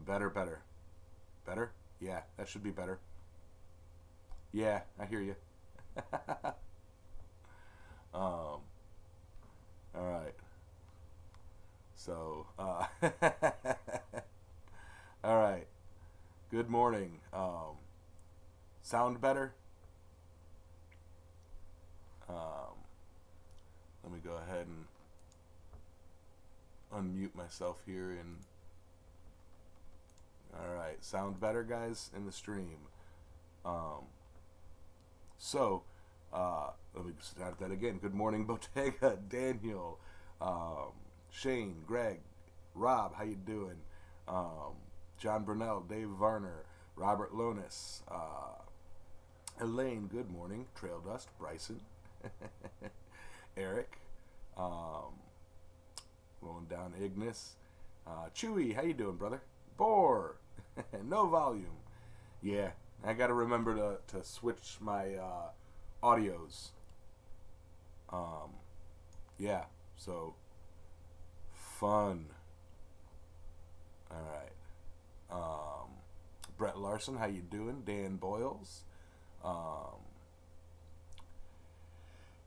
Better, better. Better? Yeah, that should be better. Yeah, I hear you. All right. So, all right. Good morning. Sound better? Um, Let me go ahead and unmute myself here and all right, sound better, guys, in the stream. Um, so, let me start that again. Good morning, Bottega, Daniel, Shane, Greg, Rob, how you doing? John Burnell, Dave Varner, Robert Lonis, Elaine, good morning. Trail Dust, Bryson, Eric, rolling down Ignis, Chewy, how you doing, brother? Boar, no volume. Yeah, I got to remember to switch my audios. Yeah, so fun. All right. Brett Larson, how you doing? Dan Boyles,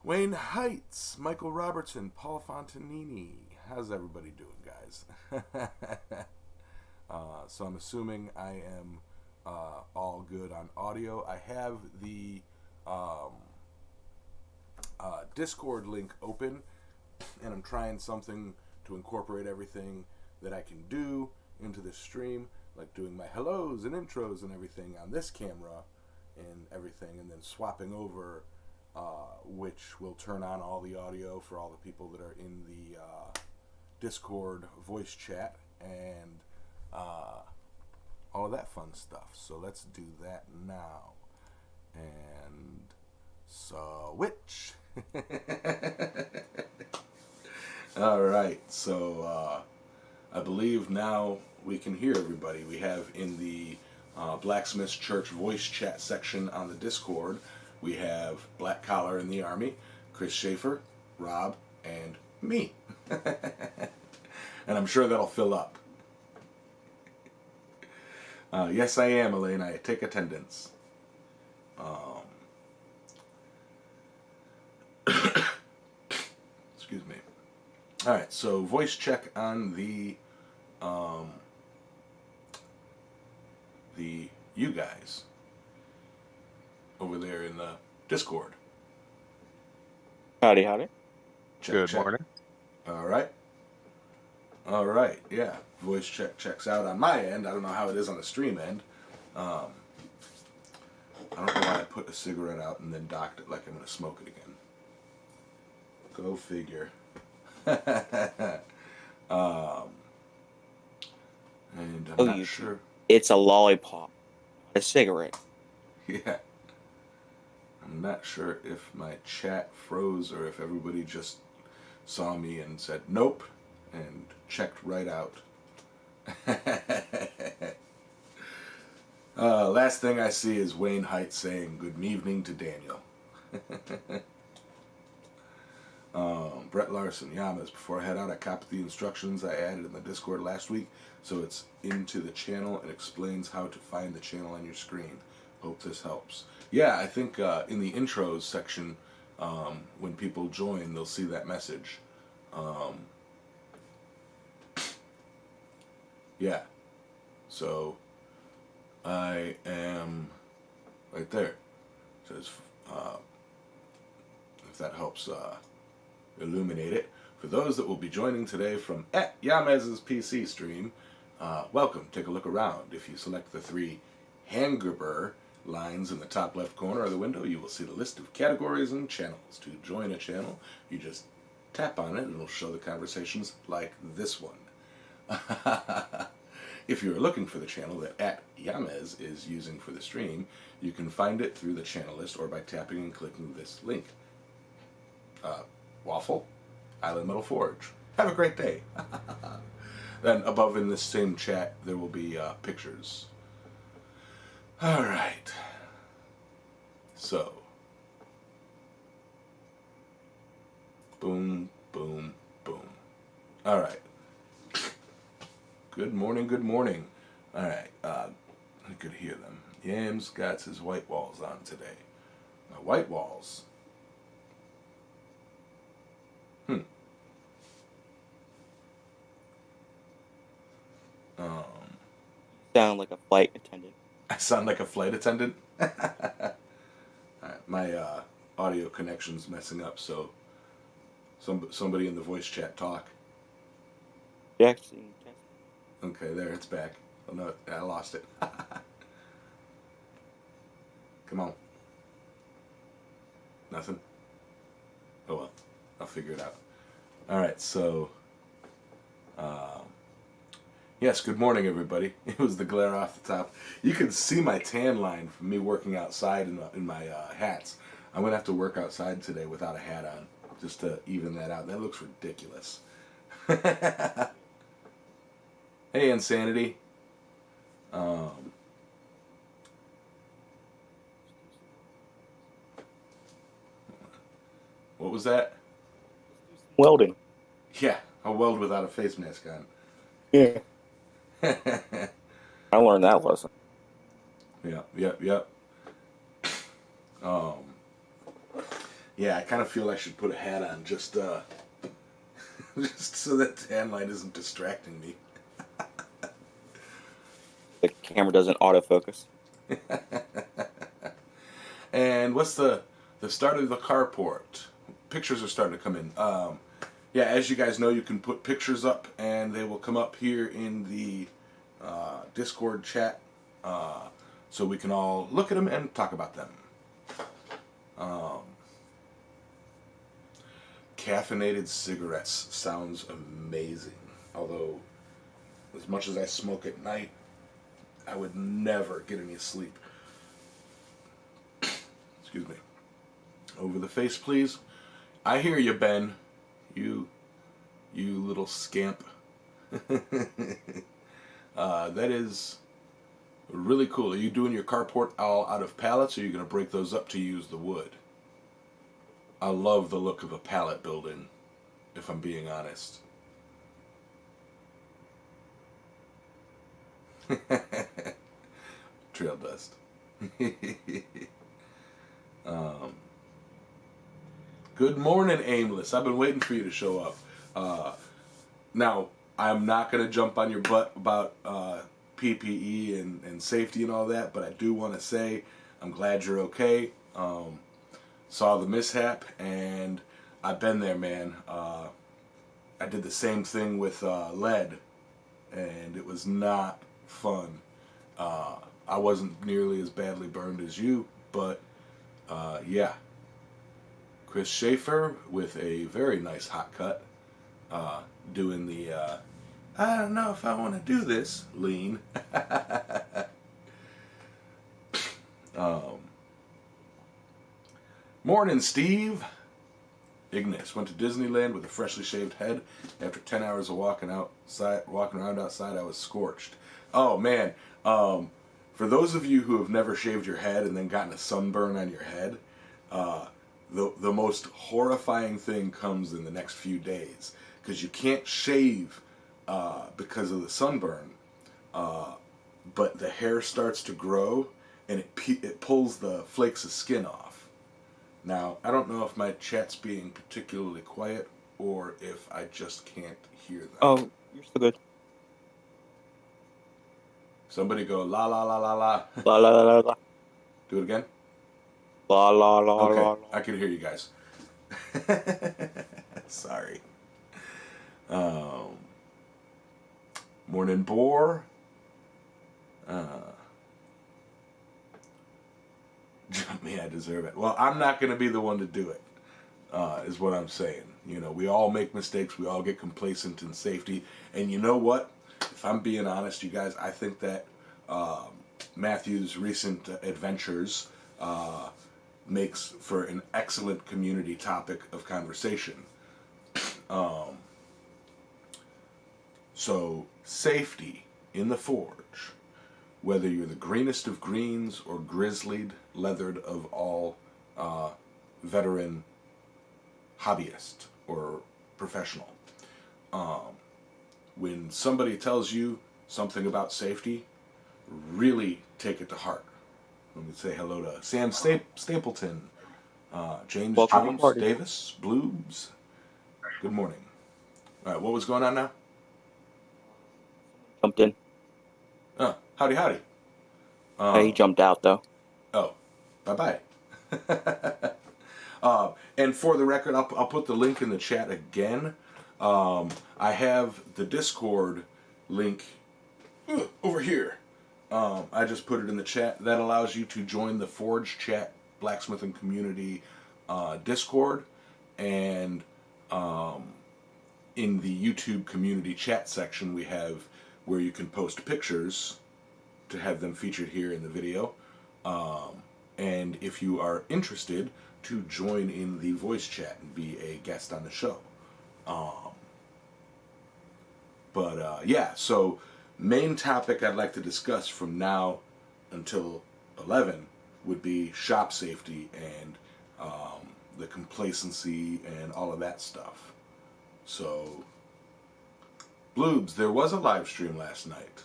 Wayne Heights, Michael Robertson, Paul Fontanini. How's everybody doing, guys? So I'm assuming I am all good on audio. I have the Discord link open, and I'm trying something to incorporate everything that I can do into this stream, like doing my hellos and intros and everything on this camera and everything, and then swapping over, which will turn on all the audio for all the people that are in the Discord voice chat and all of that fun stuff. So let's do that now. And switch. All right. So I believe now we can hear everybody. We have in the Blacksmiths Church voice chat section on the Discord, we have Black Collar in the Army, Chris Schaefer, Rob, and me. And I'm sure that'll fill up. Yes, I am, Elaine. I take attendance. Excuse me. All right, so voice check on the you guys over there in the Discord. Howdy, howdy. Check, Good check. morning. All right. All right, yeah. Voice check checks out on my end. I don't know how it is on the stream end. I don't know why I put a cigarette out and then docked it like I'm going to smoke it again. Go figure. And I'm not sure. It's a lollipop. A cigarette. Yeah. I'm not sure if my chat froze or if everybody just saw me and said nope and checked right out. Last thing I see is Wayne Heights saying good evening to Daniel. Brett Larson, Yamas, before I head out, I copied the instructions I added in the Discord last week, so it's into the channel and explains how to find the channel on your screen. Hope this helps. Yeah, I think in the intros section, when people join, they'll see that message. Yeah, so I am right there. It says, if that helps illuminate it. For those that will be joining today from Yamez's PC stream, welcome. Take a look around. If you select the three Hangerber lines in the top left corner of the window, you will see the list of categories and channels. To join a channel, you just tap on it and it'll show the conversations like this one. If you're looking for the channel that @Yamez is using for the stream, you can find it through the channel list or by tapping and clicking this link. Waffle, Island Metal Forge. Have a great day. Then above in this same chat, there will be pictures. All right. So, boom, boom, boom. All right. Good morning, good morning. All right. I could hear them. Yams got his white walls on today. My white walls. Um, Sound like a flight attendant. I sound like a flight attendant. All right, my audio connection's messing up, so somebody in the voice chat talk. Jackson. Okay, there, it's back. Oh no, I lost it. Come on. Nothing? Oh well, I'll figure it out. Alright, so, yes, good morning everybody. It was the glare off the top. You can see my tan line from me working outside in my hats. I'm going to have to work outside today without a hat on, just to even that out. That looks ridiculous. Hey, Insanity. What was that? Welding. Yeah, I'll weld without a face mask on. Yeah. I learned that lesson. Yep. Yeah, I kind of feel I should put a hat on just just so that tan line isn't distracting me. The camera doesn't autofocus. And what's the start of the carport? Pictures are starting to come in. Yeah, as you guys know, you can put pictures up, and they will come up here in the Discord chat, so we can all look at them and talk about them. Caffeinated cigarettes sounds amazing. Although, as much as I smoke at night, I would never get any sleep. Excuse me. Over the face, please. I hear you, Ben. You little scamp. That is really cool. Are you doing your carport all out of pallets, or are you going to break those up to use the wood? I love the look of a pallet building, if I'm being honest. Trail dust. Good morning, Aimless. I've been waiting for you to show up. Now, I'm not going to jump on your butt about PPE and safety and all that, but I do want to say I'm glad you're okay. Saw the mishap, and I've been there, man. I did the same thing with lead, and it was not fun. I wasn't nearly as badly burned as you, but yeah. Chris Schaefer with a very nice hot cut, doing the I don't know if I want to do this lean. Morning, Steve. Ignis went to Disneyland with a freshly shaved head. After 10 hours of walking around outside, I was scorched. Oh man, for those of you who have never shaved your head and then gotten a sunburn on your head, the most horrifying thing comes in the next few days, because you can't shave because of the sunburn, but the hair starts to grow and it pulls the flakes of skin off. Now, I don't know if my chat's being particularly quiet or if I just can't hear them. Oh, you're still good. Somebody go la la la la la. La la la la la. Do it again. La la la Okay, la la. I can hear you guys. Sorry. Morning, Boar. Me, I deserve it. Well, I'm not going to be the one to do it, is what I'm saying. You know, we all make mistakes. We all get complacent in safety. And you know what? If I'm being honest, you guys, I think that Matthew's recent adventures makes for an excellent community topic of conversation. So, safety in the forge. Whether you're the greenest of greens or grizzlied, leathered of all veteran hobbyist or professional. When somebody tells you something about safety, really take it to heart. Let me say hello to Sam Stapleton, James Welcome to the Jones party. Davis, Bloobs. Good morning. All right, what was going on now? Jumped in. Oh, howdy, howdy. He jumped out though. Oh, bye-bye. And for the record, I'll put the link in the chat again. I have the Discord link over here. I just put it in the chat. That allows you to join the Forge Chat Blacksmithing Community Discord. And in the YouTube community chat section, we have where you can post pictures to have them featured here in the video. And if you are interested, to join in the voice chat and be a guest on the show. Yeah, so main topic I'd like to discuss from now until 11 would be shop safety and the complacency and all of that stuff. So, Bloobs, there was a live stream last night.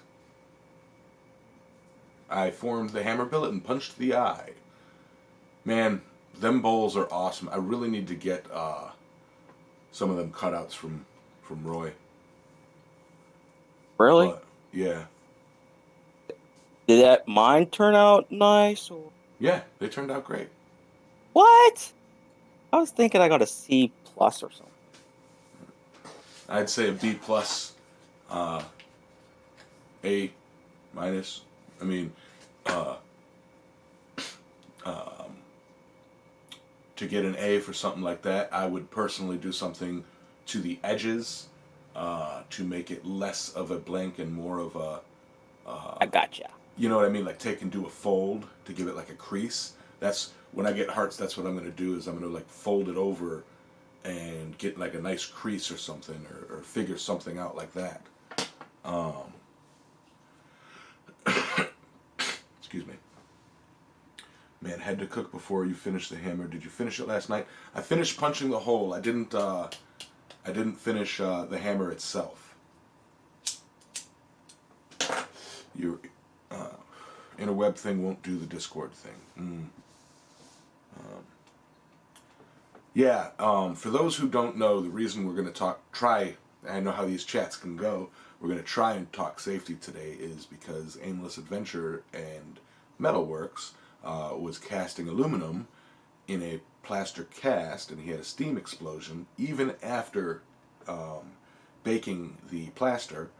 I formed the hammer billet and punched the eye. Man, them bowls are awesome. I really need to get some of them cutouts from Roy. Really? But, yeah. Did that mine turn out nice? Or... Yeah, they turned out great. What? I was thinking I got a C plus or something. I'd say a B plus, A minus. I mean, to get an A for something like that, I would personally do something to the edges to make it less of a blank and more of a... I gotcha. You know what I mean? Like take and do a fold to give it like a crease. That's when I get hearts. That's what I'm going to do. Is I'm going to like fold it over and get like a nice crease or something, or figure something out like that. Excuse me. Man, had to cook before you finished the hammer. Did you finish it last night? I finished punching the hole. I didn't finish the hammer itself. Your interweb thing won't do the Discord thing. Yeah, for those who don't know, the reason we're going to I know how these chats can go, we're going to try and talk safety today is because Aimless Adventure and Metalworks was casting aluminum in a plaster cast, and he had a steam explosion even after baking the plaster,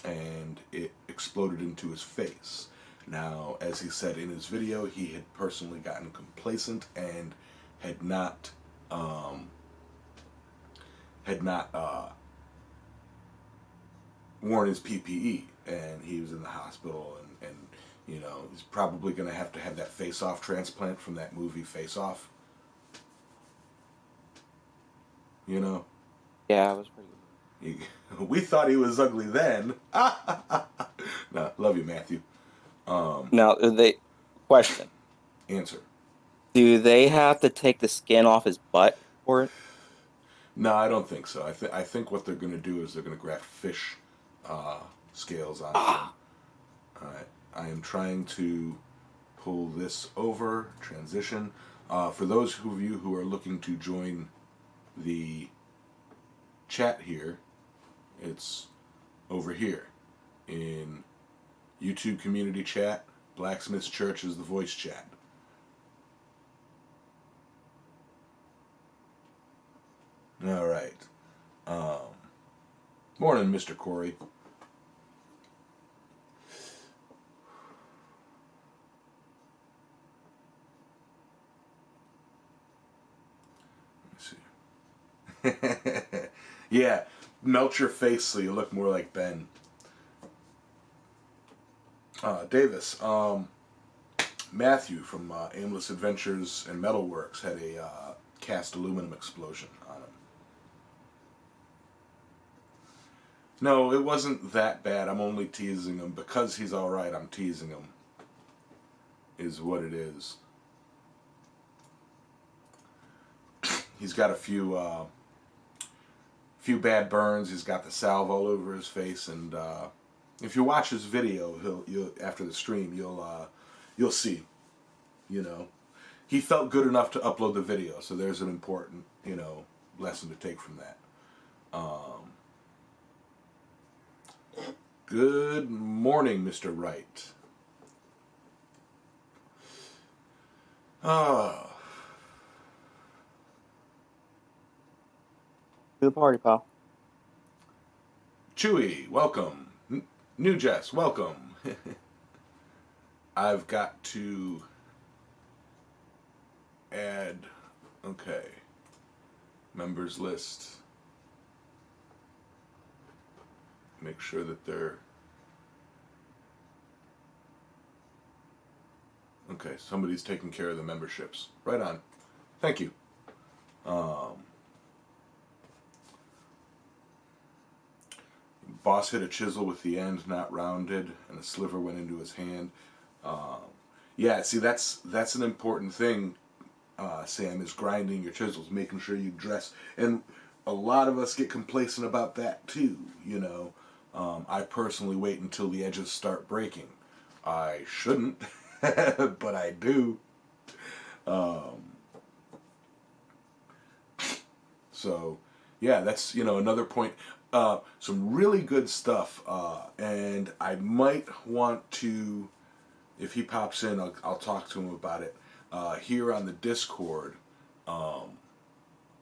and it exploded into his face. Now, as he said in his video, he had personally gotten complacent and had not worn his PPE, and he was in the hospital, and you know, he's probably going to have that face-off transplant from that movie Face Off. You know? Yeah, it was pretty good. We thought he was ugly then. No, love you, Matthew. Now, question. Answer. Do they have to take the skin off his butt for it? No, I don't think so. I think what they're going to do is they're going to graft fish scales onto him. All right. I am trying to pull this over, transition. For those of you who are looking to join the chat here, it's over here in YouTube community chat. Blacksmiths Church is the voice chat. All right. Morning, Mr. Corey. Yeah, melt your face so you look more like Ben. Davis, Matthew from Aimless Adventures and Metalworks had a cast aluminum explosion on him. No, it wasn't that bad. I'm only teasing him. Because he's alright, I'm teasing him. Is what it is. He's got a few bad burns. He's got the salve all over his face, and If you watch his video, you'll after the stream, you'll see. You know, he felt good enough to upload the video, so there's an important lesson to take from that. Good morning, Mr. Wright. Oh. To the party, pal. Chewy, welcome. New Jess, welcome. I've got to add, okay, members list. Make sure that they're, okay, somebody's taking care of the memberships. Right on. Thank you. Boss hit a chisel with the end not rounded, and a sliver went into his hand. Yeah, see, that's an important thing, Sam, is grinding your chisels, making sure you dress. And a lot of us get complacent about that, too, I personally wait until the edges start breaking. I shouldn't, but I do. So, yeah, that's, another point. Some really good stuff, and I might want to, if he pops in, I'll talk to him about it. Here on the Discord,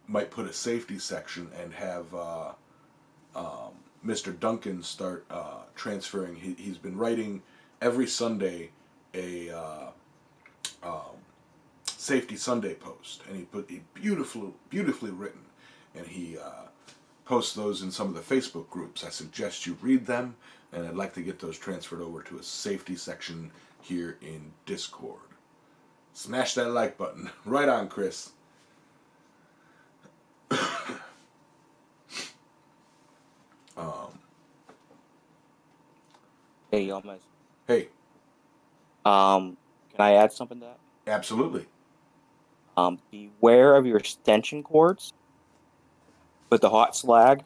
might put a safety section and have Mr. Duncan start transferring. He's been writing every Sunday a Safety Sunday post, and he put it beautifully written, and he post those in some of the Facebook groups. I suggest you read them, and I'd like to get those transferred over to a safety section here in Discord. Smash that like button. Right on, Chris. Hey, y'all, guys. Hey. Can I add something to that? Absolutely. Beware of your extension cords with the hot slag.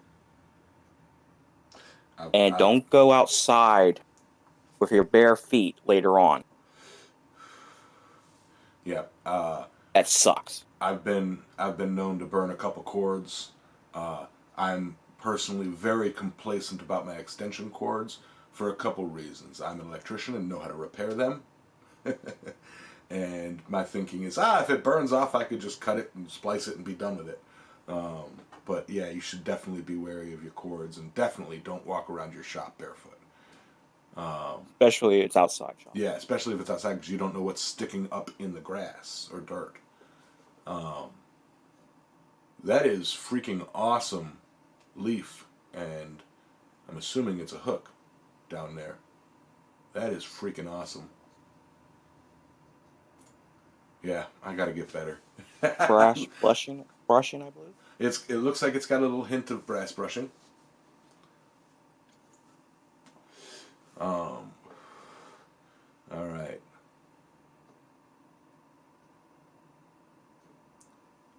And don't go outside with your bare feet later on. Yeah. That sucks. I've been known to burn a couple cords. I'm personally very complacent about my extension cords for a couple reasons. I'm an electrician and know how to repair them. And my thinking is, if it burns off, I could just cut it and splice it and be done with it. But yeah, you should definitely be wary of your cords, and definitely don't walk around your shop barefoot. Especially if it's outside shop. Yeah, especially if it's outside, because you don't know what's sticking up in the grass or dirt. That is freaking awesome leaf, and I'm assuming it's a hook down there. That is freaking awesome. Yeah, I gotta get better. Brushing, I believe. It looks like it's got a little hint of brass brushing. All right.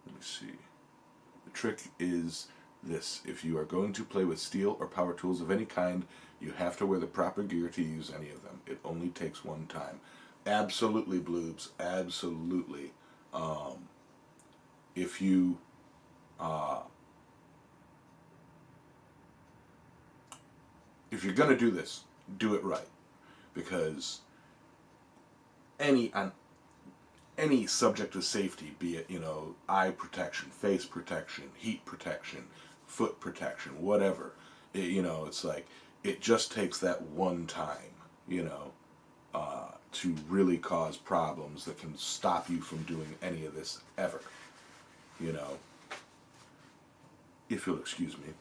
Let me see. The trick is this: if you are going to play with steel or power tools of any kind, you have to wear the proper gear to use any of them. It only takes one time. Absolutely, Bloobs. Absolutely. If you if you're gonna do this, do it right, because any subject of safety, be it eye protection, face protection, heat protection, foot protection, whatever, it's like it just takes that one time, to really cause problems that can stop you from doing any of this ever. If you'll excuse me.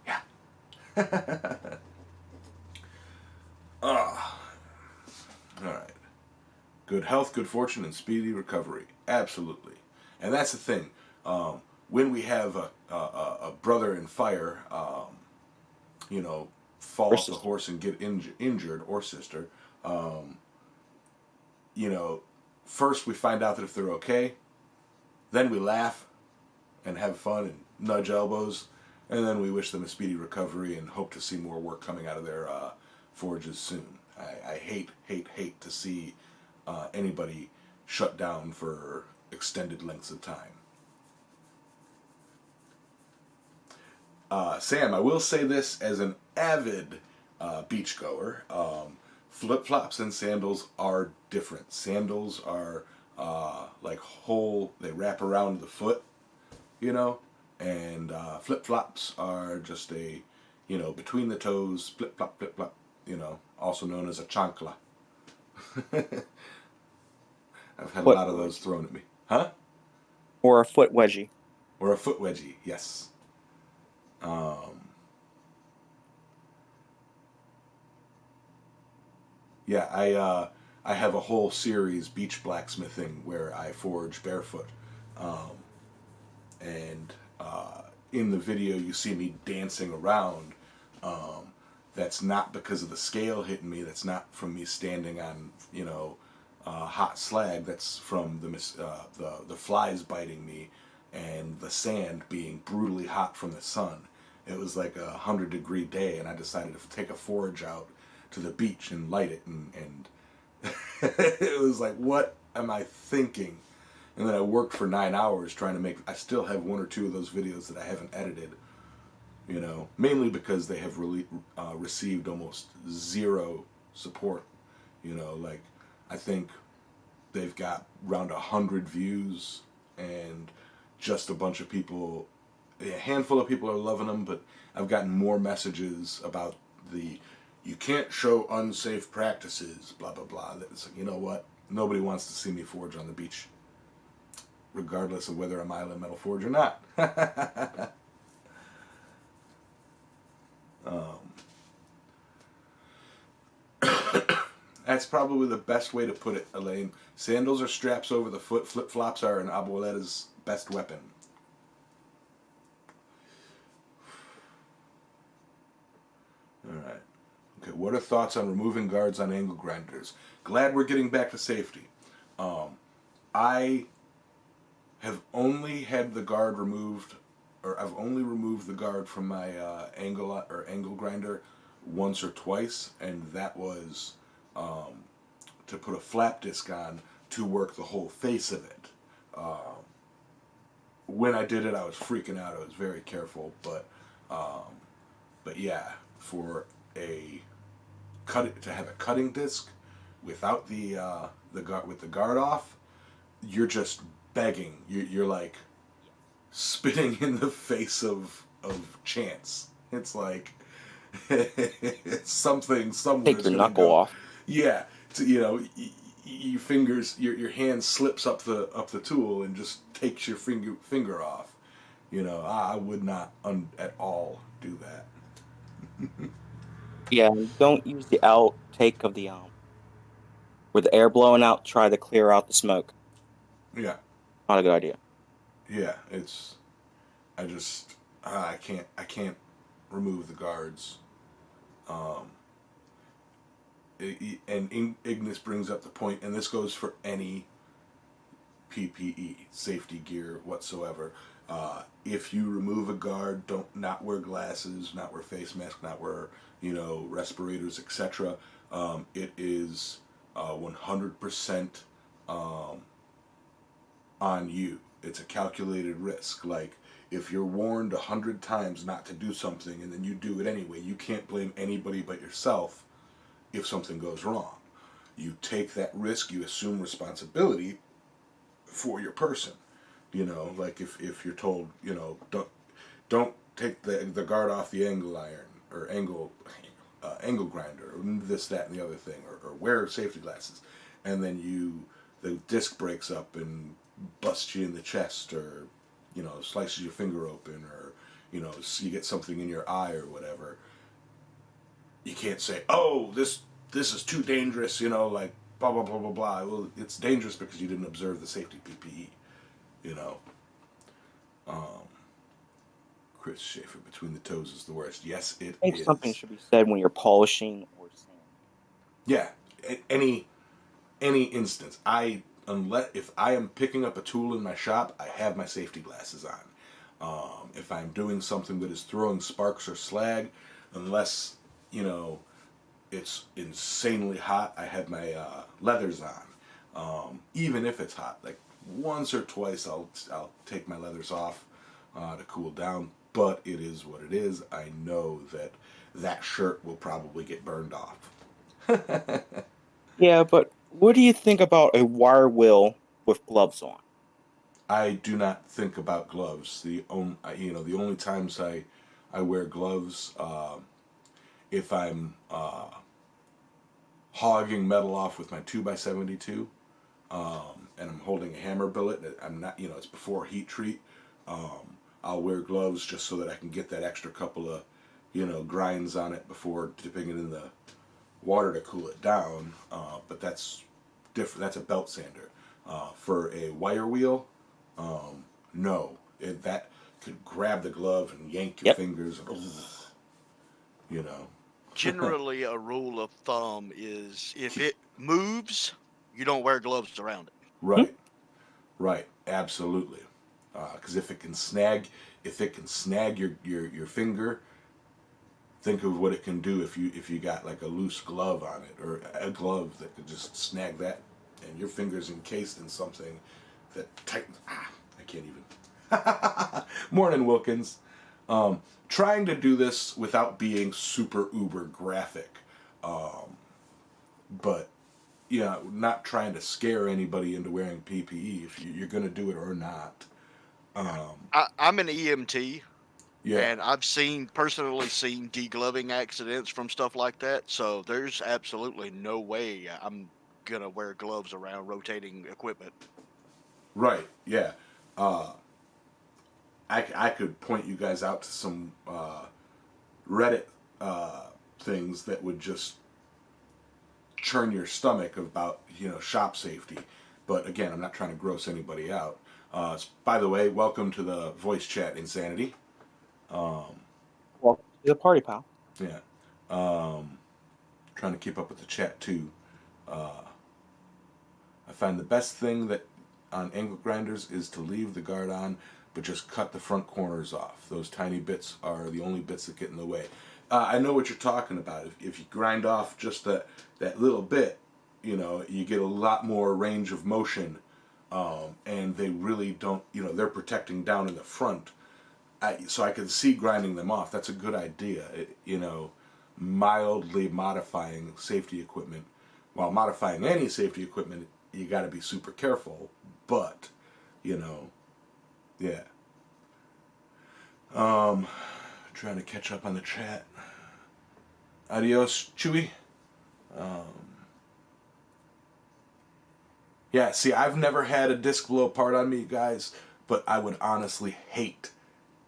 Yeah. All right. Good health, good fortune, and speedy recovery. Absolutely. And that's the thing. When we have a brother in fire, fall off the horse and get injured, or sister, first we find out that if they're okay, then we laugh and have fun and nudge elbows, and then we wish them a speedy recovery and hope to see more work coming out of their forges soon. I hate to see anybody shut down for extended lengths of time. Sam, I will say this as an avid beachgoer. Flip-flops and sandals are different. Sandals are like whole, they wrap around the foot, you know, and flip-flops are just a, you know, between the toes, flip-flop, you know, also known as a chancla. I've had a lot of those thrown at me. Huh? Or a foot wedgie. Or a foot wedgie, yes. Yeah, I have a whole series, beach blacksmithing, where I forge barefoot. Um, and in the video, you see me dancing around. That's not because of the scale hitting me. That's not from me standing on, you know, hot slag. That's from the flies biting me and the sand being brutally hot from the sun. It was like 100-degree day, and I decided to take a forge out to the beach and light it, and it was like, what am I thinking? And then I worked for 9 hours trying to make. I still have one or two of those videos that I haven't edited. You know, mainly because they have received almost zero support. You know, like I think they've got around 100 views, and just a bunch of people, a handful of people are loving them, but I've gotten more messages about the you can't show unsafe practices, blah blah blah. It's like, you know what? Nobody wants to see me forge on the beach, regardless of whether I'm Island Metal Forge or not. That's probably the best way to put it, Elaine. Sandals are straps over the foot. Flip-flops are an abuelita's best weapon. All right. Okay, what are thoughts on removing guards on angle grinders? Glad we're getting back to safety. I have only had the guard removed, or I've only removed the guard from my angle grinder once or twice, and that was to put a flap disc on to work the whole face of it. When I did it, I was freaking out. I was very careful, but yeah, for a to have a cutting disc without the guard with the guard off, you're just begging. You're like spitting in the face of chance. It's like something somewhere. Take your knuckle off. Yeah, you know, your fingers, your hand slips up the tool and just takes your finger off. You know, I would not at all do that. Yeah, don't use the outtake of the with the air blowing out. Try to clear out the smoke. Yeah, Not a good idea. yeah. I just I can't remove the guards. And Ignis brings up the point, and this goes for any PPE, safety gear whatsoever. If you remove a guard, don't not wear glasses, not wear face mask, not wear respirators, etc. It is 100% on you. It's a calculated risk. Like if you're warned 100 times not to do something and then you do it anyway, you can't blame anybody but yourself if something goes wrong. You take that risk, you assume responsibility for your person. Like if you're told, don't take the guard off the angle iron or angle grinder or this, that, and the other thing, or wear safety glasses, and then the disc breaks up and busts you in the chest, or slices your finger open, or you get something in your eye or whatever. You can't say, oh, this is too dangerous, like blah blah blah blah blah. Well, it's dangerous because you didn't observe the safety PPE. Chris Schaefer, between the toes is the worst. Yes, it I think is. something should be said when you're polishing or sanding. Yeah, any instance. If I am picking up a tool in my shop, I have my safety glasses on. If I'm doing something that is throwing sparks or slag, unless, you know, it's insanely hot, I have my leathers on. Even if it's hot, like once or twice, I'll take my leathers off to cool down. But it is what it is. I know that that shirt will probably get burned off. Yeah, but what do you think about a wire wheel with gloves on? I do not think about gloves. The only times I wear gloves, if I'm hogging metal off with my 2x72, and I'm holding a hammer billet. I'm not, it's before heat treat. I'll wear gloves just so that I can get that extra couple of, grinds on it before dipping it in the water to cool it down. But that's different. That's a belt sander. For a wire wheel, no, that could grab the glove and yank your Yep. fingers. You know. Generally, a rule of thumb is if it moves, you don't wear gloves around it. Hmm? Right. Right. Absolutely. Because if it can snag your finger, think of what it can do if you got like a loose glove on it, or a glove that could just snag that, and your finger's encased in something that tightens. I can't even. Morning, Wilkins. Trying to do this without being super uber graphic, but not trying to scare anybody into wearing PPE if you're going to do it or not. I'm an EMT, Yeah. and I've personally seen degloving accidents from stuff like that. So there's absolutely no way I'm gonna wear gloves around rotating equipment. Right. Yeah. I could point you guys out to some Reddit things that would just churn your stomach about shop safety. But again, I'm not trying to gross anybody out. By the way, welcome to the voice chat insanity. Welcome to the party, pal. Yeah, trying to keep up with the chat too. I find the best thing that on angle grinders is to leave the guard on, but just cut the front corners off. Those tiny bits are the only bits that get in the way. I know what you're talking about. If you grind off just that little bit, you get a lot more range of motion, and they really don't. They're protecting down in the front. So I can see grinding them off. That's a good idea. Mildly modifying safety equipment. While modifying any safety equipment, you got to be super careful. But, you know, yeah. Trying to catch up on the chat. Adios, Chewy. Yeah, see, I've never had a disc blow apart on me, guys, but I would honestly hate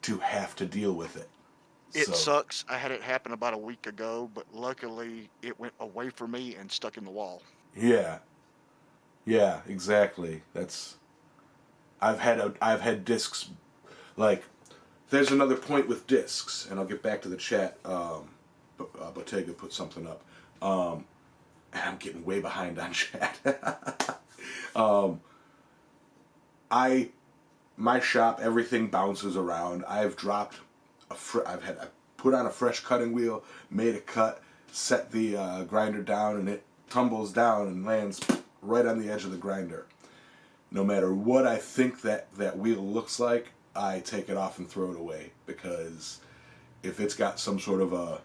to have to deal with it. It sucks. I had it happen about a week ago, but luckily it went away from me and stuck in the wall. Yeah, yeah, exactly. I've had discs like there's another point with discs, and I'll get back to the chat. Bottega put something up. And I'm getting way behind on chat. My shop, everything bounces around. I've dropped I put on a fresh cutting wheel, made a cut, set the grinder down, and it tumbles down and lands right on the edge of the grinder. No matter what I think that wheel looks like, I take it off and throw it away, because if it's got some sort of a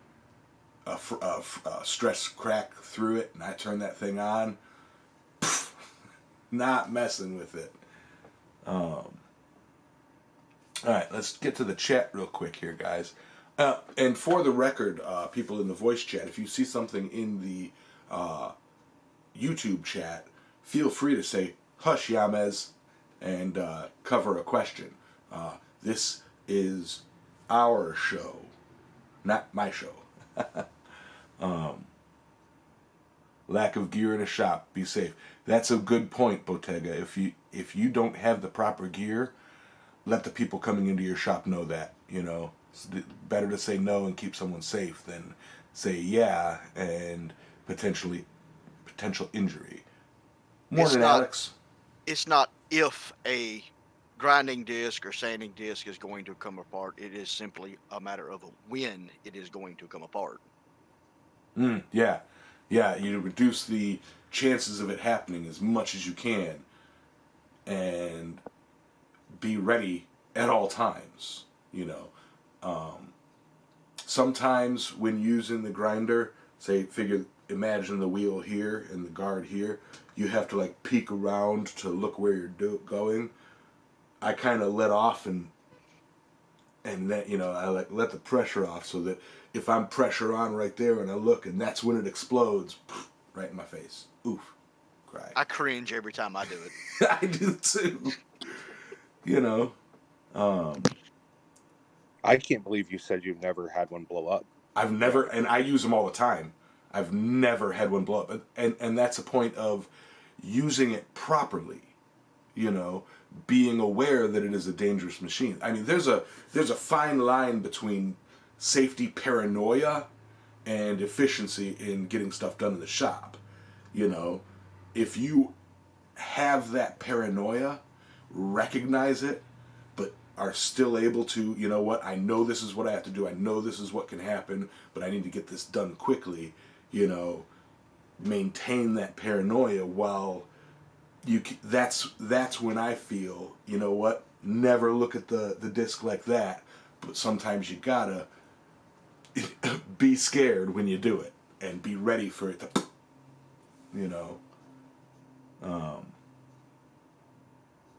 stress crack through it and I turn that thing on, not messing with it. Alright, let's get to the chat real quick here, guys. And for the record, people in the voice chat, if you see something in the YouTube chat, feel free to say, hush, Yamez, and cover a question. This is our show, not my show. Lack of gear in a shop, be safe. That's a good point, Bottega. If you don't have the proper gear, let the people coming into your shop know that. It's better to say no and keep someone safe than say yeah and potential injury. Morning, Alex. It's not if a grinding disc or sanding disc is going to come apart. It is simply a matter of when it is going to come apart. Yeah. Yeah, you reduce the chances of it happening as much as you can and be ready at all times, you know. Sometimes when using the grinder, imagine the wheel here and the guard here, you have to like peek around to look where you're going. I kind of let off and that, you know, I like let the pressure off so that if I'm pressure on right there and I look and that's when it explodes, right in my face. Oof, cry. I cringe every time I do it. I do too. You know, I can't believe you said you've never had one blow up. I've never, and I use them all the time. I've never had one blow up, and that's a point of using it properly. You know, being aware that it is a dangerous machine. I mean, there's a fine line between safety paranoia and efficiency in getting stuff done in the shop. You know, if you have that paranoia, recognize it, but are still able to, you know what, I know this is what I have to do, I know this is what can happen, but I need to get this done quickly, you know, maintain that paranoia while that's when I feel, you know what, never look at the disc like that, but sometimes you gotta be scared when you do it and be ready for it to, you know.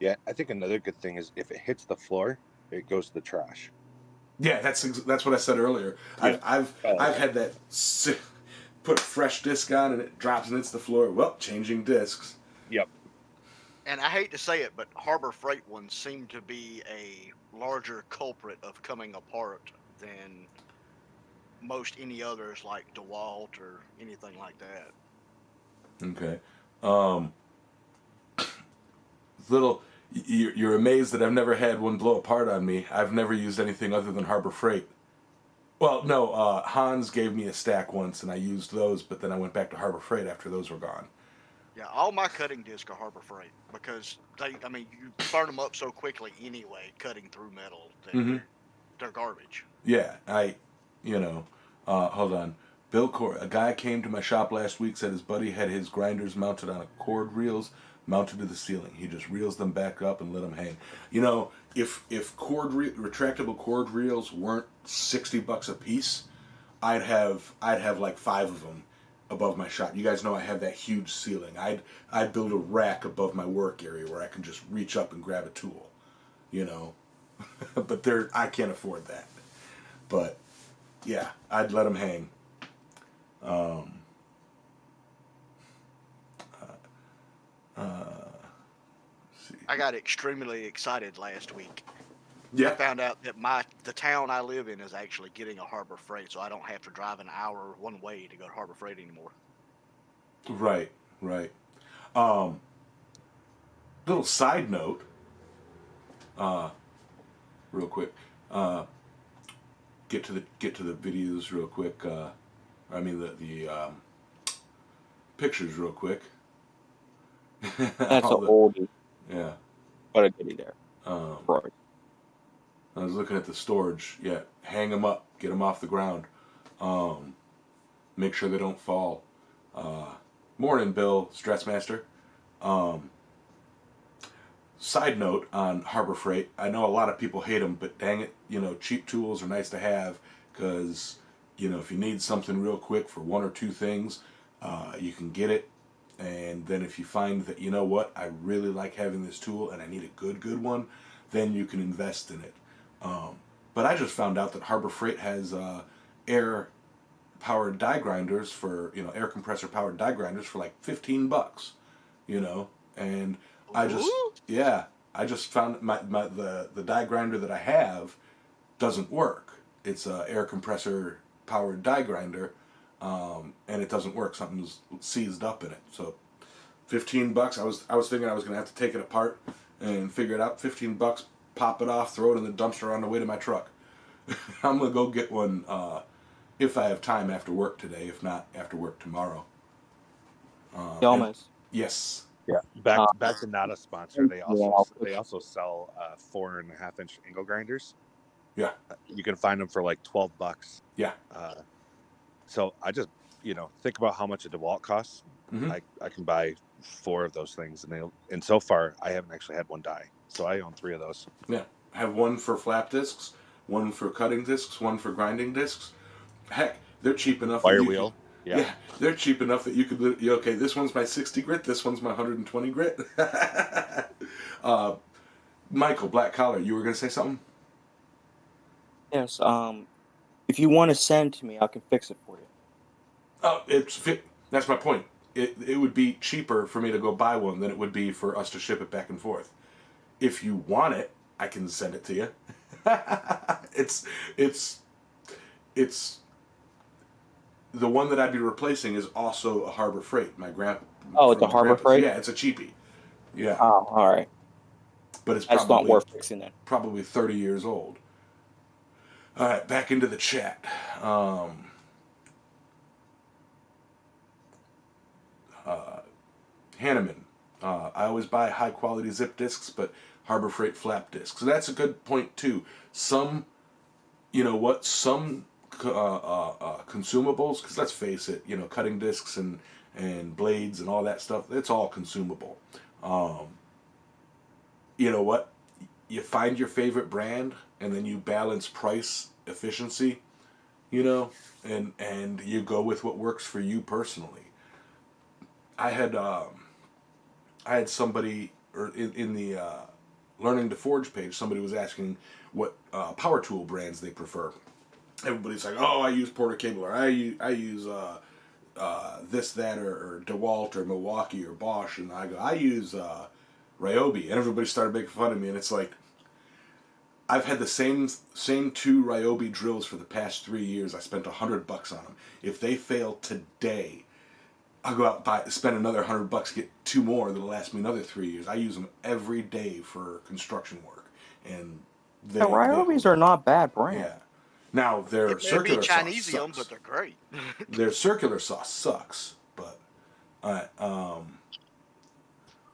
Yeah, I think another good thing is if it hits the floor, it goes to the trash. Yeah, that's what I said earlier. Yeah. I've had that put a fresh disc on and it drops and hits the floor. Well, changing discs. Yep. And I hate to say it, but Harbor Freight ones seem to be a larger culprit of coming apart than most any others like DeWalt or anything like that. Okay. You're amazed that I've never had one blow apart on me. I've never used anything other than Harbor Freight. Well, no, Hans gave me a stack once and I used those, but then I went back to Harbor Freight after those were gone. Yeah, all my cutting discs are Harbor Freight because you burn them up so quickly anyway, cutting through metal. They're garbage. Yeah, hold on. A guy came to my shop last week, said his buddy had his grinders mounted on a cord reels mounted to the ceiling. He just reels them back up and let them hang. You know, if retractable cord reels weren't $60 a piece, I'd have like 5 of them above my shop. You guys know I have that huge ceiling. I'd build a rack above my work area where I can just reach up and grab a tool, you know. But I can't afford that. But yeah, I'd let them hang. I got extremely excited last week. Yeah. I found out that the town I live in is actually getting a Harbor Freight, so I don't have to drive an hour one way to go to Harbor Freight anymore. Right. Little side note, real quick. Get to the videos real quick. The pictures real quick. That's an oldie. Yeah. What a goodie there. I was looking at the storage. Yeah, hang them up, get them off the ground. Make sure they don't fall. Morning, Bill Stressmaster. Side note on Harbor Freight. I know a lot of people hate them, but dang it, you know, cheap tools are nice to have because, you know, if you need something real quick for one or two things, you can get it. And then if you find that, you know what, I really like having this tool and I need a good one, then you can invest in it. But I just found out that Harbor Freight has air powered die grinders for, you know, air compressor powered die grinders for like $15, you know, and I just found the die grinder that I have doesn't work. It's a air compressor powered die grinder, and it doesn't work. Something's seized up in it. So $15. I was thinking I was gonna have to take it apart and figure it out. $15, pop it off, throw it in the dumpster on the way to my truck. I'm gonna go get one if I have time after work today. If not, after work tomorrow. Almost. Yes. Yeah, back to not a sponsor. They also sell 4.5-inch angle grinders. Yeah. You can find them for like $12. Yeah. So I just think about how much a DeWalt costs. Mm-hmm. I can buy 4 of those things, and so far I haven't actually had one die. So I own 3 of those. Yeah. I have one for flap discs, one for cutting discs, one for grinding discs. Heck, they're cheap enough. Wire wheel. Yeah, they're cheap enough that you could. Okay, this one's my 60 grit. This one's my 120 grit. Michael, Black Collar, you were gonna say something? Yes. If you want to send to me, I can fix it for you. Oh, that's my point. It would be cheaper for me to go buy one than it would be for us to ship it back and forth. If you want it, I can send it to you. it's the one that I'd be replacing is also a Harbor Freight. My grandpa. Oh, it's a Harbor Freight? Yeah, it's a cheapie. Yeah. Oh, all right. But it's That's not worth fixing then. Probably 30 years old. All right, back into the chat. Hanneman. I always buy high quality zip discs, but Harbor Freight flap discs. So that's a good point too. Some, some consumables, because let's face it, cutting discs and blades and all that stuff, it's all consumable. You know what? You find your favorite brand, and then you balance price, efficiency, and you go with what works for you personally. I had somebody, or in the Learning to Forge page, somebody was asking what power tool brands they prefer. Everybody's like, oh, I use Porter Cable, or I use this, that, or DeWalt, or Milwaukee, or Bosch, and I go, I use Ryobi, and everybody started making fun of me, and it's like, I've had the same 2 Ryobi drills for the past 3 years. I spent $100 on them. If they fail today, I'll go out spend another $100, get 2 more that'll last me another 3 years. I use them every day for construction work, and The Ryobis are not bad brand. Yeah. Now their circular sauce Chinesium, sucks. but they're great. Their circular sauce sucks, but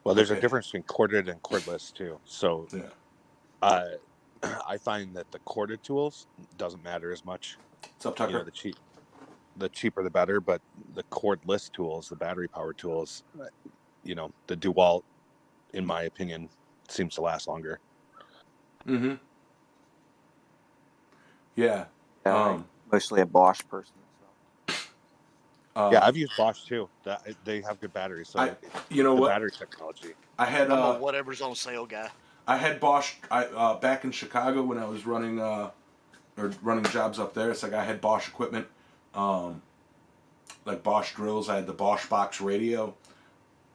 well, there's a difference between corded and cordless too. So yeah. I find that the corded tools doesn't matter as much. What's up, Tucker? The cheaper the better, but the cordless tools, the battery powered tools, the DeWalt, in my opinion, seems to last longer. Mm-hmm. Yeah. Mostly a Bosch person. Yeah, I've used Bosch too. They have good batteries. So battery technology. I had I'm a whatever's on sale guy. I had Bosch. Back in Chicago when I was running jobs up there. It's like I had Bosch equipment, like Bosch drills. I had the Bosch box radio.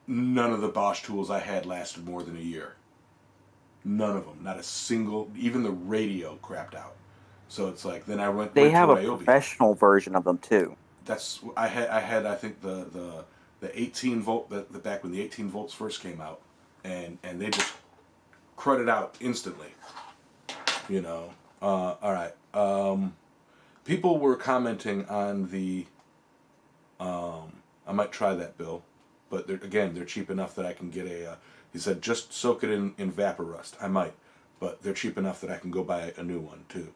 None of the Bosch tools I had lasted more than a year. None of them. Not a single. Even the radio crapped out. So it's like then I went. They have a Ryobi. professional version of them too. That's I had I think the 18 volt back when the 18 volts first came out, and they just crud it out instantly. All right. People were commenting on the. I might try that, Bill, but they're cheap enough that I can get a. He said just soak it in Vapor Rust. I might, but they're cheap enough that I can go buy a new one too.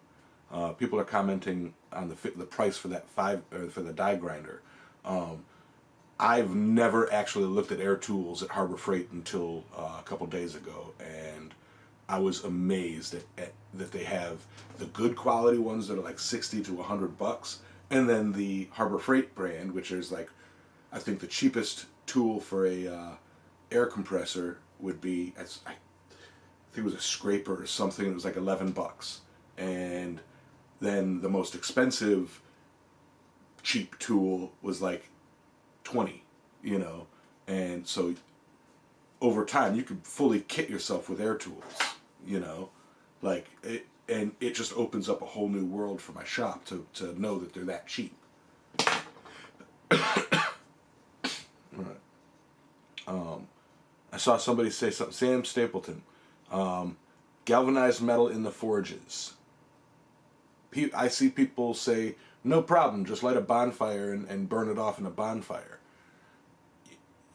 People are commenting on the price for that for the die grinder. I've never actually looked at Air Tools at Harbor Freight until a couple days ago, and I was amazed at that they have the good quality ones that are like $60 to $100, and then the Harbor Freight brand, which is like, I think the cheapest tool for a air compressor would be, I think it was a scraper or something. It was like $11, and then the most expensive cheap tool was like 20, and so over time you could fully kit yourself with Air Tools, like it, and it just opens up a whole new world for my shop to know that they're that cheap. Right. I saw somebody say something. Sam Stapleton, galvanized metal in the forges. I see people say, no problem, just light a bonfire and burn it off in a bonfire.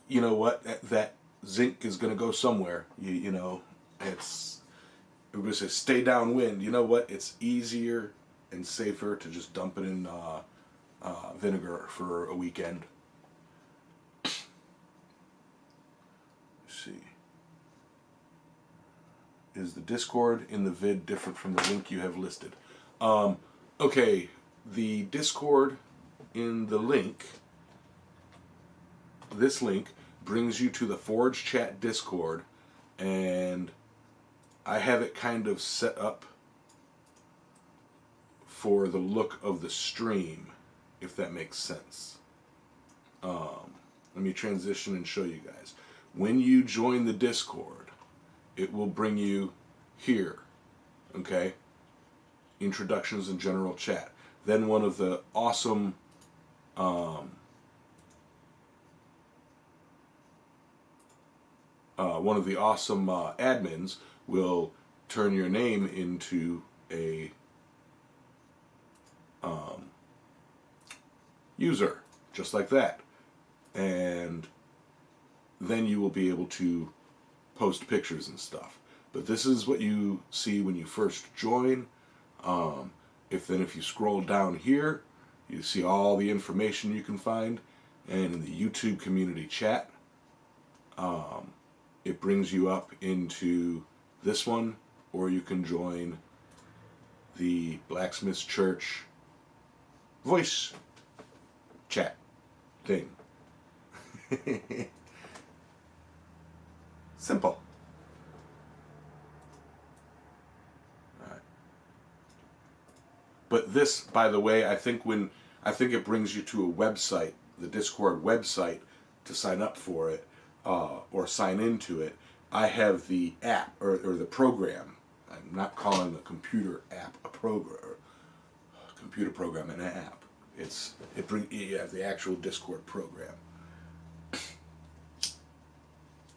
You know what? zinc is going to go somewhere. You know, it was a stay downwind. You know what? It's easier and safer to just dump it in vinegar for a weekend. Let's see. Is the Discord in the vid different from the link you have listed? Okay, the Discord in the link, this link, brings you to the Forge Chat Discord, and I have it kind of set up for the look of the stream, if that makes sense. Let me transition and show you guys. When you join the Discord, it will bring you here, okay? Introductions and general chat. Then one of the awesome admins will turn your name into a user, just like that. And then you will be able to post pictures and stuff. But this is what you see when you first join. If you scroll down here, you see all the information you can find. And in the YouTube community chat, it brings you up into this one, or you can join the Blacksmiths Church voice chat thing. Simple. All right. But this, by the way, I think it brings you to a website, the Discord website, to sign up for it or sign into it. I have the app or the program. I'm not calling the computer app a program. Computer program an app. You have the actual Discord program.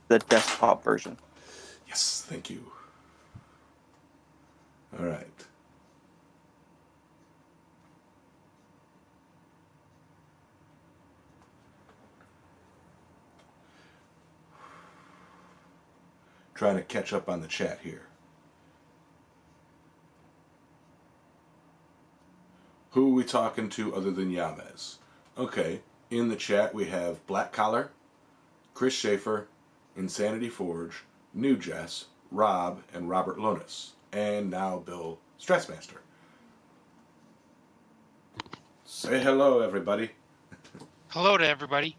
The desktop version. Yes, thank you. All right. Trying to catch up on the chat here. Who are we talking to other than Yamez? Okay, in the chat we have Black Collar, Chris Schaefer, Insanity Forge, New Jess, Rob, and Robert Lonis. And now Bill Stressmaster. Say hello, everybody. Hello to everybody.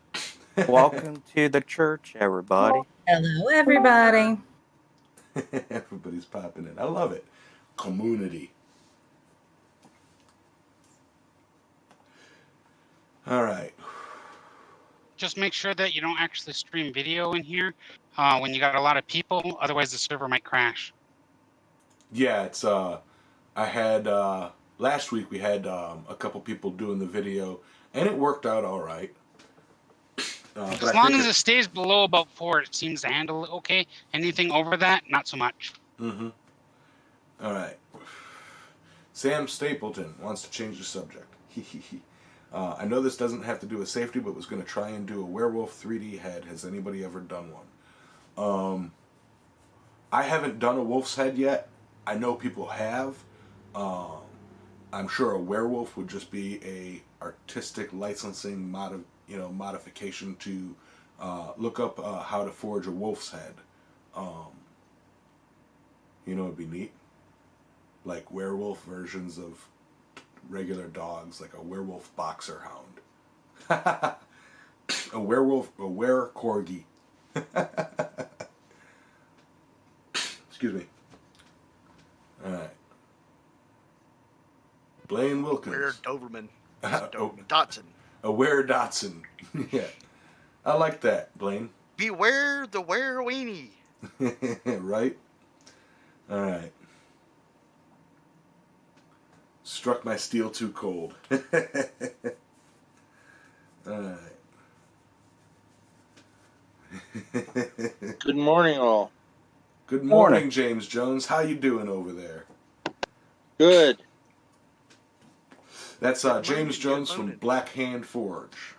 Welcome to the church, everybody. Hello, everybody. Everybody's popping in. I love it. Community. All right. Just make sure that you don't actually stream video in here when you got a lot of people. Otherwise, the server might crash. Yeah, it's I had last week we had a couple people doing the video, and it worked out all right. As long as it stays below about 4, it seems to handle it okay. Anything over that, not so much. Mm-hmm. All right. Sam Stapleton wants to change the subject. I know this doesn't have to do with safety, but was going to try and do a werewolf 3D head. Has anybody ever done one? I haven't done a wolf's head yet. I know people have. I'm sure a werewolf would just be a artistic licensing modification to look up how to forge a wolf's head. It'd be neat. Like werewolf versions of regular dogs, like a werewolf boxer hound. A were-corgi. Excuse me. Alright. Blaine Wilkins. Where Doberman. Oh, Dotson. a were-Dotson. Yeah. I like that, Blaine. Beware the were-weenie. Right? Alright. Struck my steel too cold. Alright. Good morning, all. Good morning, James Jones. How you doing over there? Good. That's James Jones from Black Hand Forge.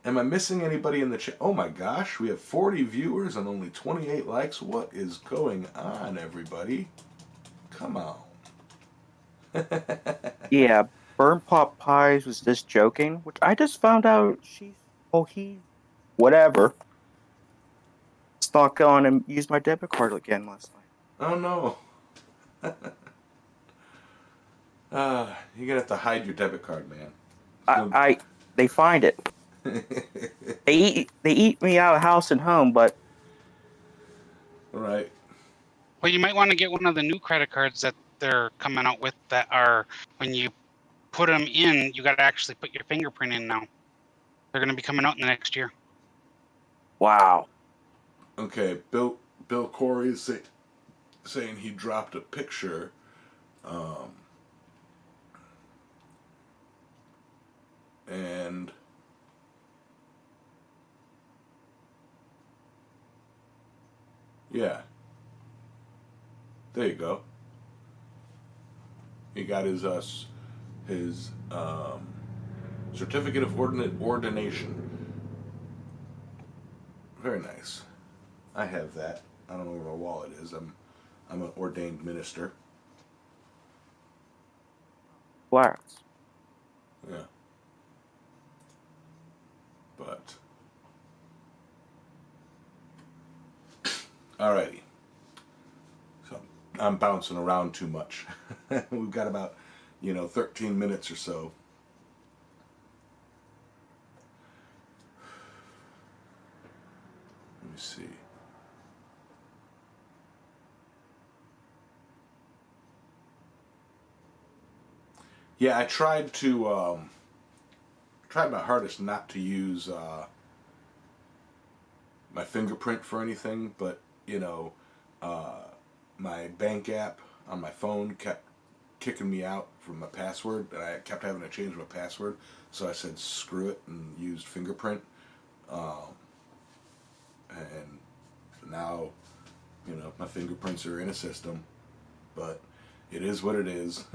Am I missing anybody in the chat? Oh my gosh, we have 40 viewers and only 28 likes. What is going on, everybody? Come on. Yeah, Burn Pot Pies was just joking, which I just found out he's whatever. Stalked on and used my debit card again last night. Oh no. You're gonna have to hide your debit card, man. They find it. They eat me out of house and home, but Right. Well, you might want to get one of the new credit cards that they're coming out with that are, when you put them in, you got to actually put your fingerprint in now. They're going to be coming out in the next year. wow. Okay, Bill Corey is saying he dropped a picture. And yeah, there you go. He got his certificate of ordination. Very nice. I have that. I don't know where my wallet is. I'm an ordained minister. Flats. Yeah. But alrighty. So I'm bouncing around too much. We've got about 13 minutes or so. Let me see. Yeah, I tried my hardest not to use my fingerprint for anything, but my bank app on my phone kept kicking me out from my password, and I kept having to change my password. So I said screw it and used fingerprint, and now my fingerprints are in a system, but it is what it is.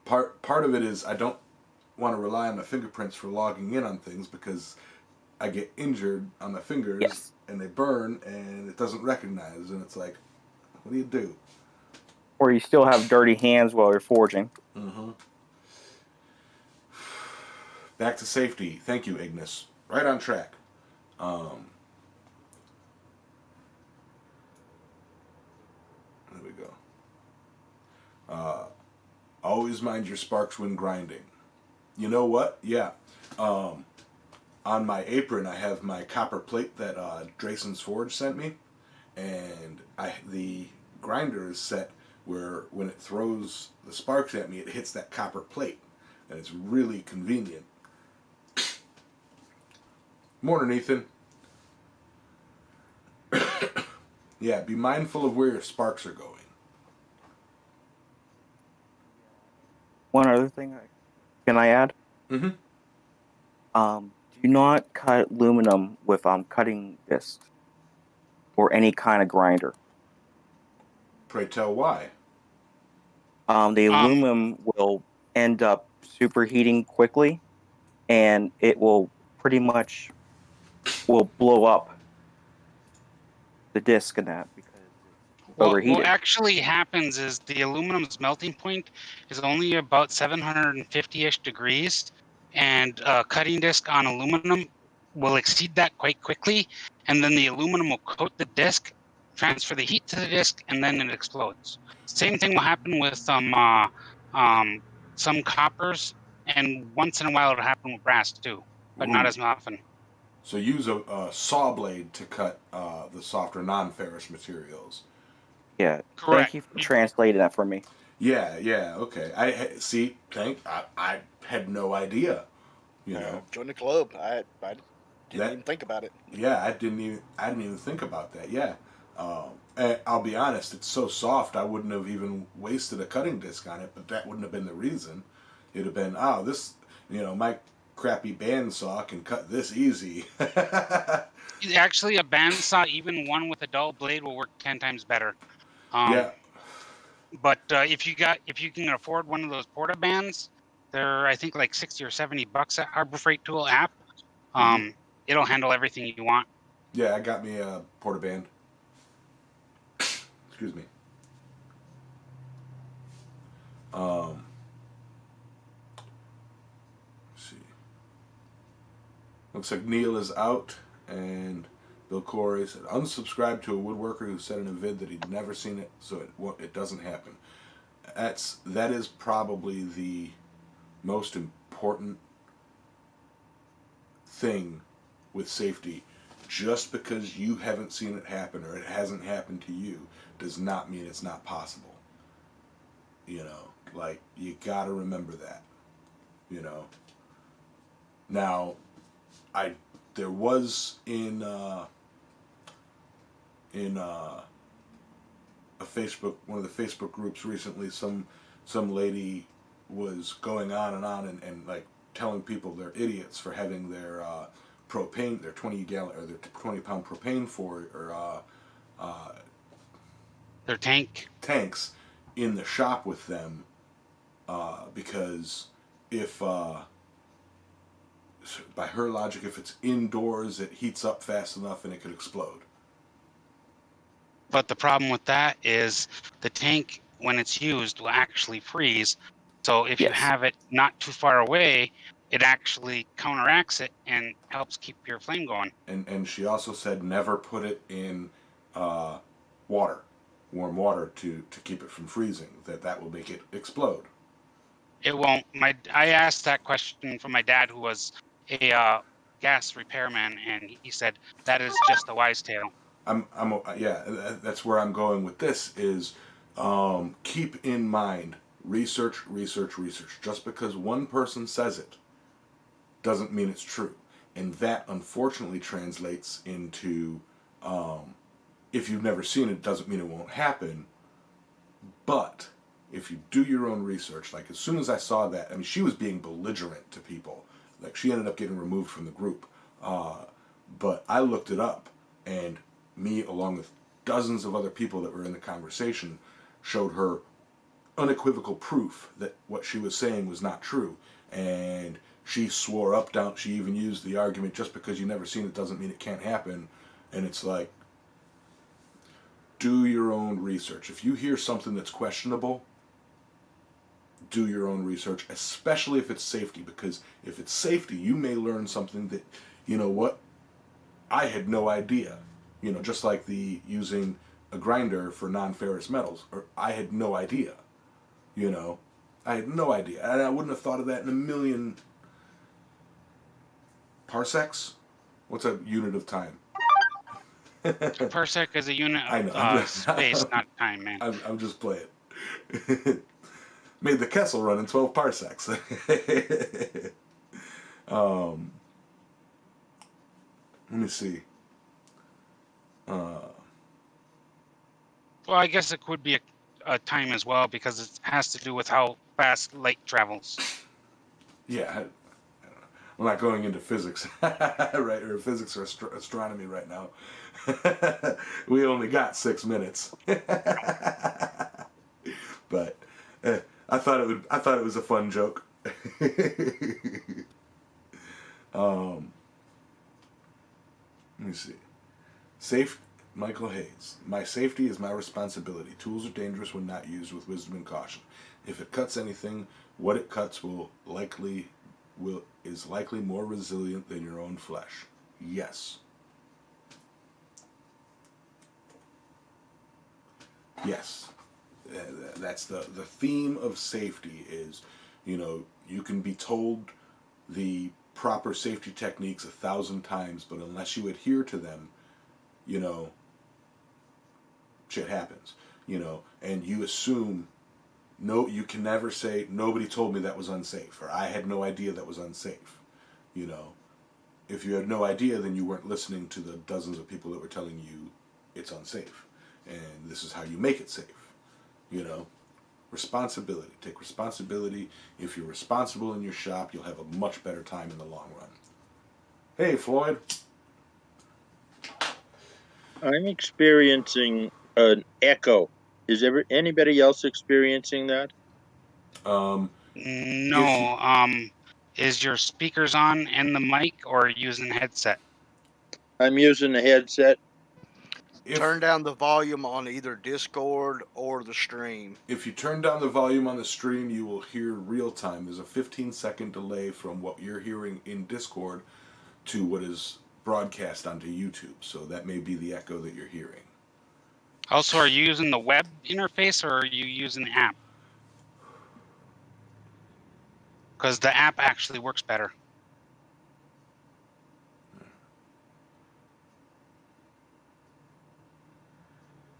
Part of it is I don't want to rely on my fingerprints for logging in on things because I get injured on my fingers. Yes. And they burn and it doesn't recognize, and it's like, what do you do? Or you still have dirty hands while you're forging. Mm-hmm. Back to safety. Thank you, Ignis. Right on track. There we go. Always mind your sparks when grinding. You know what? Yeah. On my apron, I have my copper plate that Drayson's Forge sent me, and the grinder is set where when it throws the sparks at me, it hits that copper plate, and it's really convenient. Morning, Ethan. Yeah, be mindful of where your sparks are going. One other thing, can I add? Mm-hmm. Do not cut aluminum with cutting discs or any kind of grinder. Pray tell why. The aluminum will end up superheating quickly, and it will pretty much blow up the disc in that because it's overheated. What actually happens is the aluminum's melting point is only about 750-ish degrees, and a cutting disc on aluminum will exceed that quite quickly, and then the aluminum will coat the disc, transfer the heat to the disc, and then it explodes. Same thing will happen with some coppers, and once in a while it'll happen with brass too, but not as often. So use a saw blade to cut the softer non-ferrous materials. Yeah. Correct. Thank you for translating that for me. Yeah, okay. I see. I had no idea. You know, join the club. I didn't even think about it. Yeah, I didn't even think about that. Yeah, and I'll be honest. It's so soft. I wouldn't have even wasted a cutting disc on it. But that wouldn't have been the reason. It'd have been this. My crappy bandsaw can cut this easy. Actually, a bandsaw, even one with a dull blade, will work 10 times better. Yeah. But if you can afford one of those porta bands They're, I think, like $60 or $70 at Harbor Freight Tool app. Mhm. It'll handle everything you want. Yeah, I got me a portaband. Excuse me. Let's see. Looks like Neil is out, and Bill Corey said, unsubscribe to a woodworker who said in a vid that he'd never seen it, so it doesn't happen. That is probably the most important thing with safety. Just because you haven't seen it happen or it hasn't happened to you does not mean it's not possible. You know, like, you gotta remember that. You know. Now, there was in a Facebook, one of the Facebook groups recently, some lady was going on and like telling people they're idiots for having their propane, their 20-gallon or their 20-pound propane Their tanks in the shop with them, because if by her logic, if it's indoors, it heats up fast enough and it could explode. But the problem with that is the tank, when it's used, will actually freeze. So if you Yes. have it not too far away, it actually counteracts it and helps keep your flame going. And she also said never put it in water, warm water, to keep it from freezing. That will make it explode. It won't. I asked that question from my dad, who was a gas repairman, and he said that is just a wise tale. Yeah, that's where I'm going with this is, keep in mind, research. Just because one person says it doesn't mean it's true. And that unfortunately translates into, if you've never seen it, doesn't mean it won't happen. But if you do your own research, like as soon as I saw that, I mean, she was being belligerent to people. Like, she ended up getting removed from the group. But I looked it up, and me, along with dozens of other people that were in the conversation, showed her unequivocal proof that what she was saying was not true. And she swore up, down, she even used the argument, just because you've never seen it doesn't mean it can't happen. And it's like, do your own research. If you hear something that's questionable, do your own research, especially if it's safety, because if it's safety, you may learn something that, you know what, I had no idea. You know, just like the using a grinder for non-ferrous metals, or I had no idea. You know, I had no idea, and I wouldn't have thought of that in a million parsecs. What's a unit of time? A parsec is a unit I know. of space, not time, man. I'm just playing. Made the Kessel run in 12 parsecs. Let me see. Well, I guess it could be a time as well, because it has to do with how fast light travels. Yeah, I'm not going into physics, right? Or physics or astronomy right now. We only got 6 minutes. But I thought it was a fun joke. Let me see. Michael Hayes. My safety is my responsibility. Tools are dangerous when not used with wisdom and caution. If it cuts anything, what it cuts is likely more resilient than your own flesh. Yes. Yes. That's the theme of safety is, you know, you can be told the proper safety techniques 1,000 times, but unless you adhere to them, you know, shit happens, you know, and you assume, no, you can never say, nobody told me that was unsafe, or I had no idea that was unsafe. You know, if you had no idea, then you weren't listening to the dozens of people that were telling you it's unsafe, and this is how you make it safe. You know, responsibility. Take responsibility. If you're responsible in your shop, you'll have a much better time in the long run. Hey, Floyd. I'm experiencing an echo. Is anybody else experiencing that? No. Is your speakers on and the mic, or are you using a headset? I'm using a headset. Turn down the volume on either Discord or the stream. If you turn down the volume on the stream, you will hear real time. There's a 15-second delay from what you're hearing in Discord to what is broadcast onto YouTube. So that may be the echo that you're hearing. Also, are you using the web interface, or are you using the app? Because the app actually works better.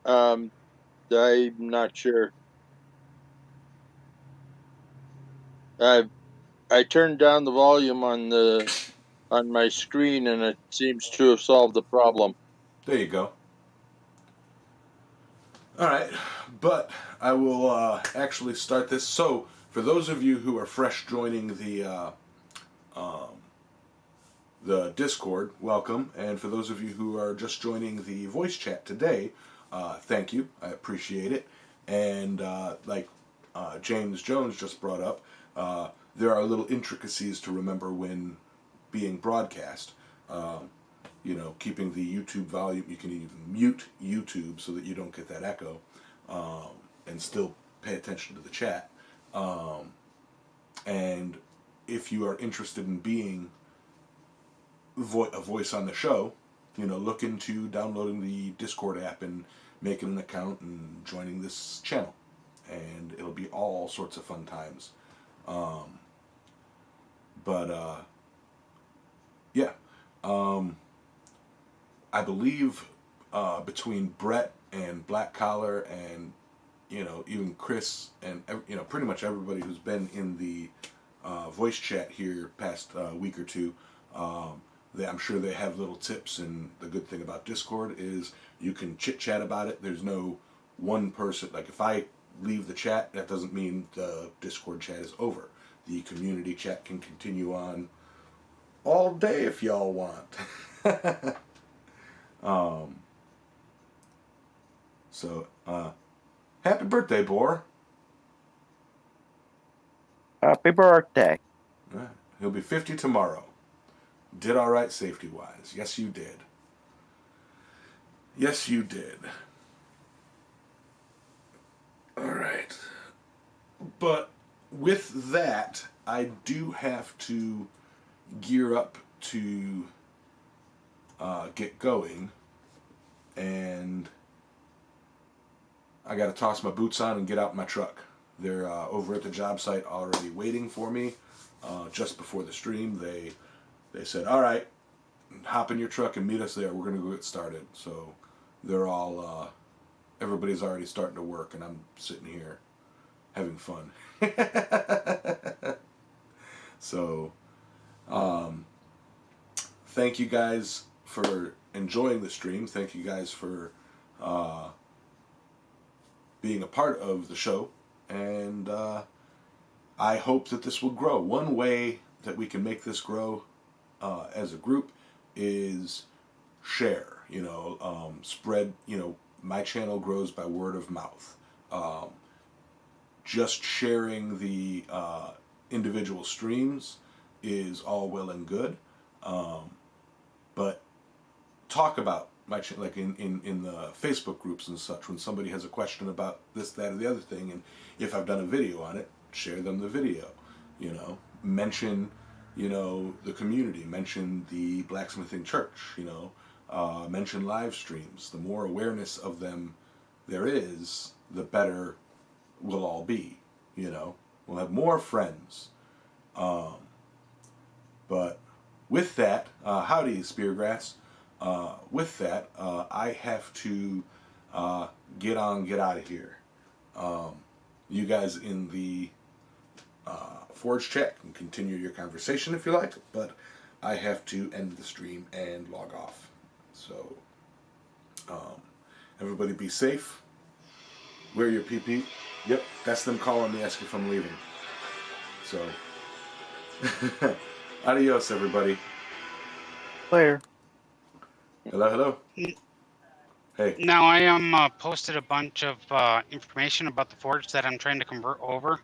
I'm not sure. I turned down the volume on my screen, and it seems to have solved the problem. There you go. All right, but I will actually start this. So, for those of you who are fresh joining the Discord, welcome. And for those of you who are just joining the voice chat today, thank you. I appreciate it. And like James Jones just brought up, there are little intricacies to remember when being broadcast. You know, keeping the YouTube volume, you can even mute YouTube so that you don't get that echo, and still pay attention to the chat. And if you are interested in being a voice on the show, you know, look into downloading the Discord app and making an account and joining this channel. And it'll be all sorts of fun times. Yeah. I believe between Brett and Black Collar and, you know, even Chris and, you know, pretty much everybody who's been in the voice chat here past week or two, I'm sure they have little tips. And the good thing about Discord is you can chit chat about it. There's no one person. Like if I leave the chat, that doesn't mean the Discord chat is over. The community chat can continue on all day if y'all want. So, happy birthday, Boar. Happy birthday. He'll be 50 tomorrow. Did all right safety-wise. Yes, you did. Yes, you did. All right. But with that, I do have to gear up to get going. And I got to toss my boots on and get out in my truck. They're over at the job site already waiting for me. Just before the stream, they said, all right, hop in your truck and meet us there. We're going to go get started. So they're all, everybody's already starting to work, and I'm sitting here having fun. So, thank you guys for enjoying the stream. Thank you guys for being a part of the show. And I hope that this will grow. One way that we can make this grow as a group is share, you know, spread, you know, my channel grows by word of mouth. Just sharing the individual streams is all well and good, but talk about my channel, like in the Facebook groups and such, when somebody has a question about this, that, or the other thing, and if I've done a video on it, share them the video, you know, mention, you know, the community, mention the blacksmithing church, you know, mention live streams. The more awareness of them there is, the better we'll all be, you know. We'll have more friends. But with that, howdy, Speargrass. With that, I have to get out of here. You guys in the Forge chat can continue your conversation if you like, but I have to end the stream and log off. So, everybody be safe. Wear your PP. Yep, that's them calling me asking if I'm leaving. So, adios, everybody. Later. Hello, hello. Hey. Now I am posted a bunch of information about the forge that I'm trying to convert over.